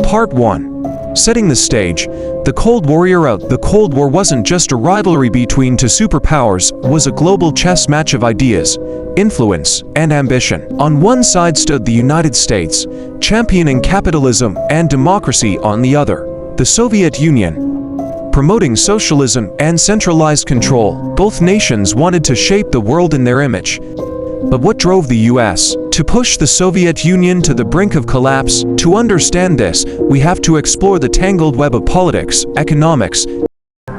Part 1. Setting the stage. The Cold War era. The Cold War wasn't just a rivalry between two superpowers, it was a global chess match of ideas, influence, and ambition. On one side stood the United States, championing capitalism and democracy. On the other, the Soviet Union, promoting socialism and centralized control. Both nations wanted to shape the world in their image. But what drove the US to push the Soviet Union to the brink of collapse? To understand this, we have to explore the tangled web of politics, economics,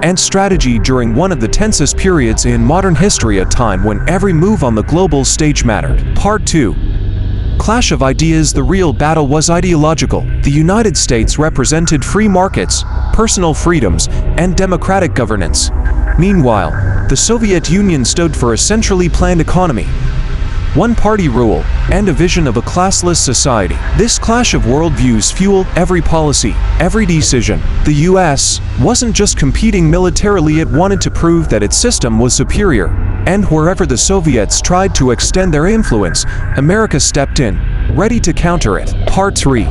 and strategy during one of the tensest periods in modern history, a time when every move on the global stage mattered. Part 2. Clash of ideas. The real battle was ideological. The United States represented free markets, personal freedoms, and democratic governance. Meanwhile, the Soviet Union stood for a centrally planned economy, one-party rule, and a vision of a classless society. This clash of worldviews fueled every policy, every decision. The US wasn't just competing militarily, it wanted to prove that its system was superior. And wherever the Soviets tried to extend their influence, America stepped in, ready to counter it. Part 3.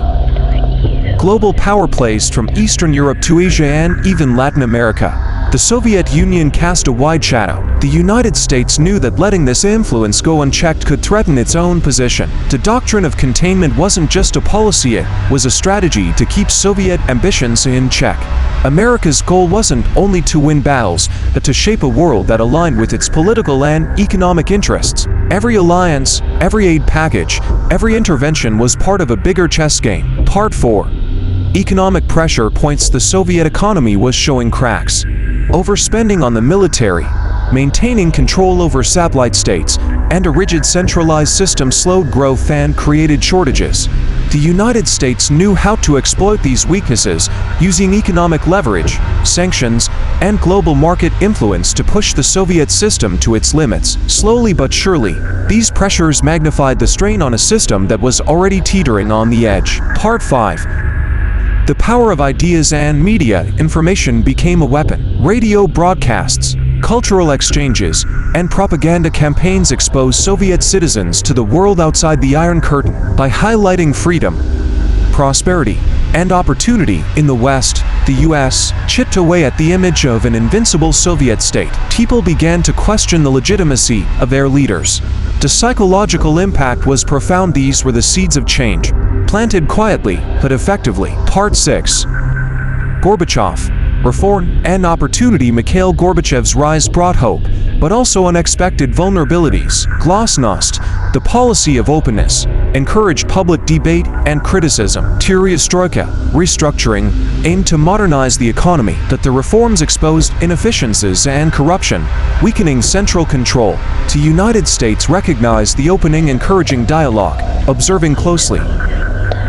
Global power plays. From Eastern Europe to Asia and even Latin America, the Soviet Union cast a wide shadow. The United States knew that letting this influence go unchecked could threaten its own position. The doctrine of containment wasn't just a policy, it was a strategy to keep Soviet ambitions in check. America's goal wasn't only to win battles, but to shape a world that aligned with its political and economic interests. Every alliance, every aid package, every intervention was part of a bigger chess game. Part 4. Economic pressure points. The Soviet economy was showing cracks. Overspending on the military, maintaining control over satellite states, and a rigid centralized system slowed growth and created shortages. The United States knew how to exploit these weaknesses, using economic leverage, sanctions, and global market influence to push the Soviet system to its limits. Slowly but surely, these pressures magnified the strain on a system that was already teetering on the edge. Part 5. The power of ideas and media. Information became a weapon. Radio broadcasts, cultural exchanges, and propaganda campaigns exposed Soviet citizens to the world outside the Iron Curtain. By highlighting freedom, prosperity, and opportunity in the West, the US chipped away at the image of an invincible Soviet state. People began to question the legitimacy of their leaders. The psychological impact was profound. These were the seeds of change, planted quietly but effectively. Part 6. Gorbachev. Reform and opportunity. Mikhail Gorbachev's rise brought hope, but also unexpected vulnerabilities. Glasnost, the policy of openness, encouraged public debate and criticism. Perestroika, restructuring, aimed to modernize the economy, but the reforms exposed inefficiencies and corruption, weakening central control. The United States recognized the opening, encouraging dialogue, observing closely,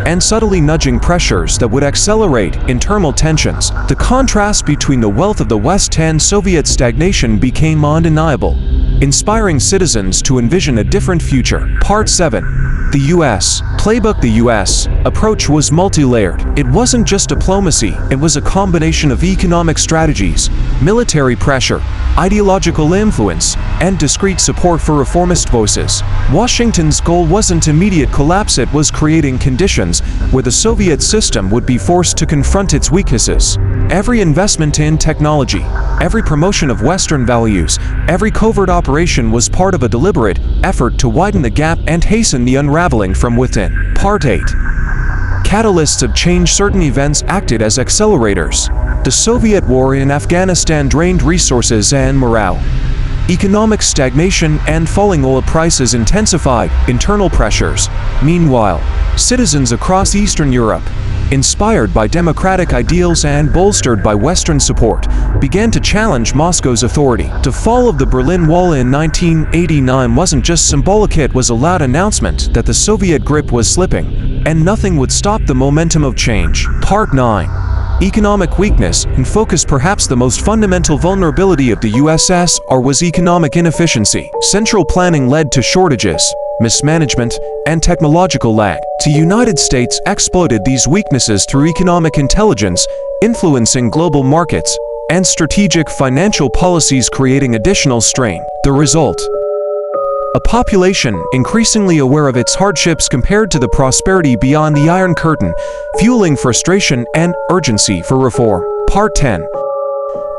and subtly nudging pressures that would accelerate internal tensions. The contrast between the wealth of the West and Soviet stagnation became undeniable, inspiring citizens to envision a different future. Part 7. The U.S. Playbook. The U.S. approach was multi-layered. It wasn't just diplomacy, it was a combination of economic strategies, military pressure, ideological influence, and discreet support for reformist voices. Washington's goal wasn't immediate collapse, it was creating conditions where the Soviet system would be forced to confront its weaknesses. Every investment in technology, every promotion of Western values, every covert operation was part of a deliberate effort to widen the gap and hasten the unraveling from within. Part 8. Catalysts of change. Certain events acted as accelerators. The Soviet war in Afghanistan drained resources and morale. Economic stagnation and falling oil prices intensified internal pressures. Meanwhile, citizens across Eastern Europe, inspired by democratic ideals and bolstered by Western support, began to challenge Moscow's authority. The fall of the Berlin Wall in 1989 wasn't just symbolic, it was a loud announcement that the Soviet grip was slipping, and nothing would stop the momentum of change. Part 9. Economic weakness in focus. Perhaps the most fundamental vulnerability of the USSR was economic inefficiency. Central planning led to shortages, mismanagement, and technological lag. The United States exploited these weaknesses through economic intelligence, influencing global markets, and strategic financial policies, creating additional strain. The result: a population increasingly aware of its hardships compared to the prosperity beyond the Iron Curtain, fueling frustration and urgency for reform. Part 10.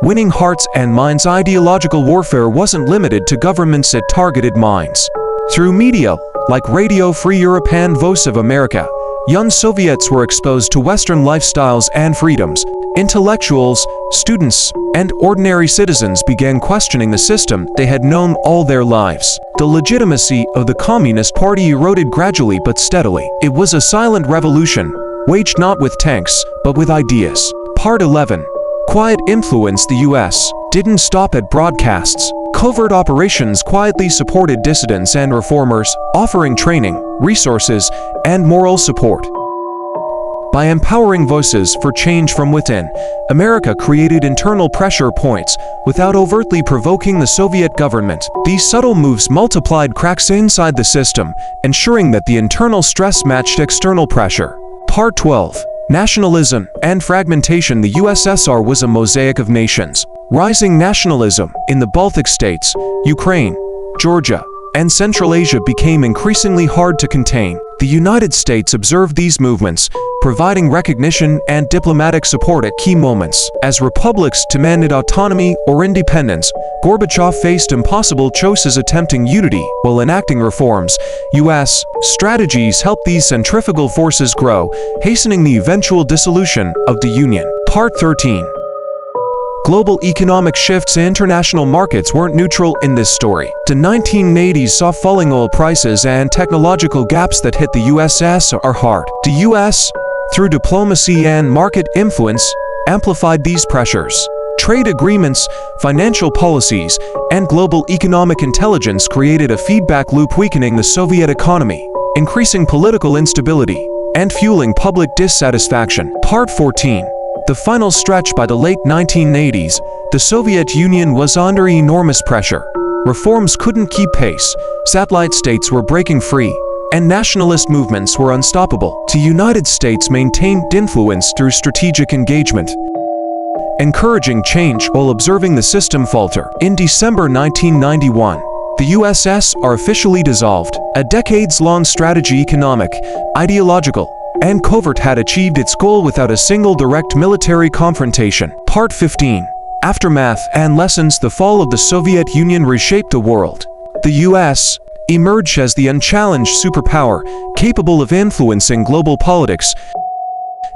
Winning hearts and minds. Ideological warfare wasn't limited to governments, it targeted minds. Through media, like Radio Free Europe and Voice of America, young Soviets were exposed to Western lifestyles and freedoms. Intellectuals, students, and ordinary citizens began questioning the system they had known all their lives. The legitimacy of the Communist Party eroded gradually but steadily. It was a silent revolution, waged not with tanks, but with ideas. Part 11. Quiet influence. The US didn't stop at broadcasts. Covert operations quietly supported dissidents and reformers, offering training, resources, and moral support. By empowering voices for change from within, America created internal pressure points without overtly provoking the Soviet government. These subtle moves multiplied cracks inside the system, ensuring that the internal stress matched external pressure. Part 12. Nationalism and fragmentation. The USSR was a mosaic of nations. Rising nationalism in the Baltic states, Ukraine, Georgia, and Central Asia became increasingly hard to contain. The United States observed these movements, providing recognition and diplomatic support at key moments. As republics demanded autonomy or independence, Gorbachev faced impossible choices, attempting unity while enacting reforms. U.S. strategies helped these centrifugal forces grow, hastening the eventual dissolution of the Union. Part 13. Global economic shifts. International markets weren't neutral in this story. The 1980s saw falling oil prices and technological gaps that hit the USSR hard. The US, through diplomacy and market influence, amplified these pressures. Trade agreements, financial policies, and global economic intelligence created a feedback loop, weakening the Soviet economy, increasing political instability, and fueling public dissatisfaction. Part 14. The final stretch. By the late 1980s, the Soviet Union was under enormous pressure. Reforms couldn't keep pace, satellite states were breaking free, and nationalist movements were unstoppable. The United States maintained influence through strategic engagement, encouraging change while observing the system falter. In December 1991, the USSR officially dissolved. A decades-long strategy, economic, ideological, and covert, had achieved its goal without a single direct military confrontation. Part 15. Aftermath and lessons. The fall of the Soviet Union reshaped the world. The U.S. emerged as the unchallenged superpower, capable of influencing global politics,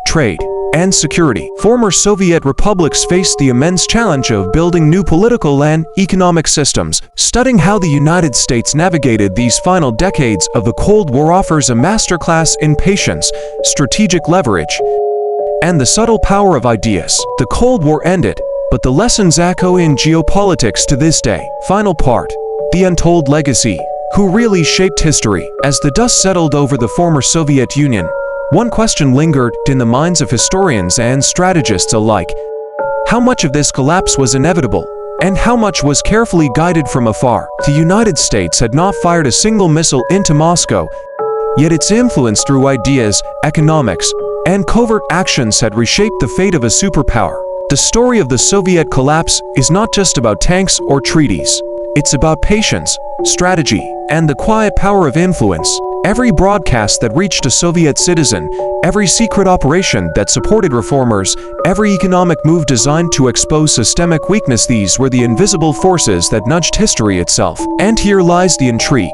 trade, and security. Former Soviet republics faced the immense challenge of building new political and economic systems. Studying how the United States navigated these final decades of the Cold War offers a masterclass in patience, strategic leverage, and the subtle power of ideas. The Cold War ended, but the lessons echo in geopolitics to this day. Final part. The untold legacy. Who really shaped history? As the dust settled over the former Soviet Union, one question lingered in the minds of historians and strategists alike. How much of this collapse was inevitable, and how much was carefully guided from afar? The United States had not fired a single missile into Moscow, yet its influence through ideas, economics, and covert actions had reshaped the fate of a superpower. The story of the Soviet collapse is not just about tanks or treaties. It's about patience, strategy, and the quiet power of influence. Every broadcast that reached a Soviet citizen, every secret operation that supported reformers, every economic move designed to expose systemic weakness, these were the invisible forces that nudged history itself. And here lies the intrigue.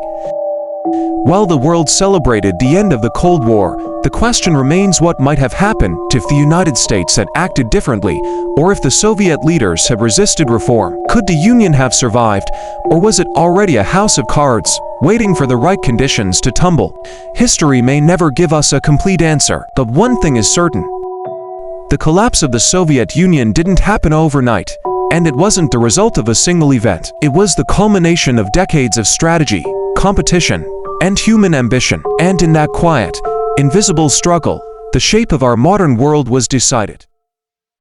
While the world celebrated the end of the Cold War, the question remains: what might have happened if the United States had acted differently, or if the Soviet leaders had resisted reform? Could the Union have survived, or was it already a house of cards, waiting for the right conditions to tumble? History may never give us a complete answer, but one thing is certain. The collapse of the Soviet Union didn't happen overnight, and it wasn't the result of a single event. It was the culmination of decades of strategy, competition, and human ambition. And in that quiet, invisible struggle, the shape of our modern world was decided.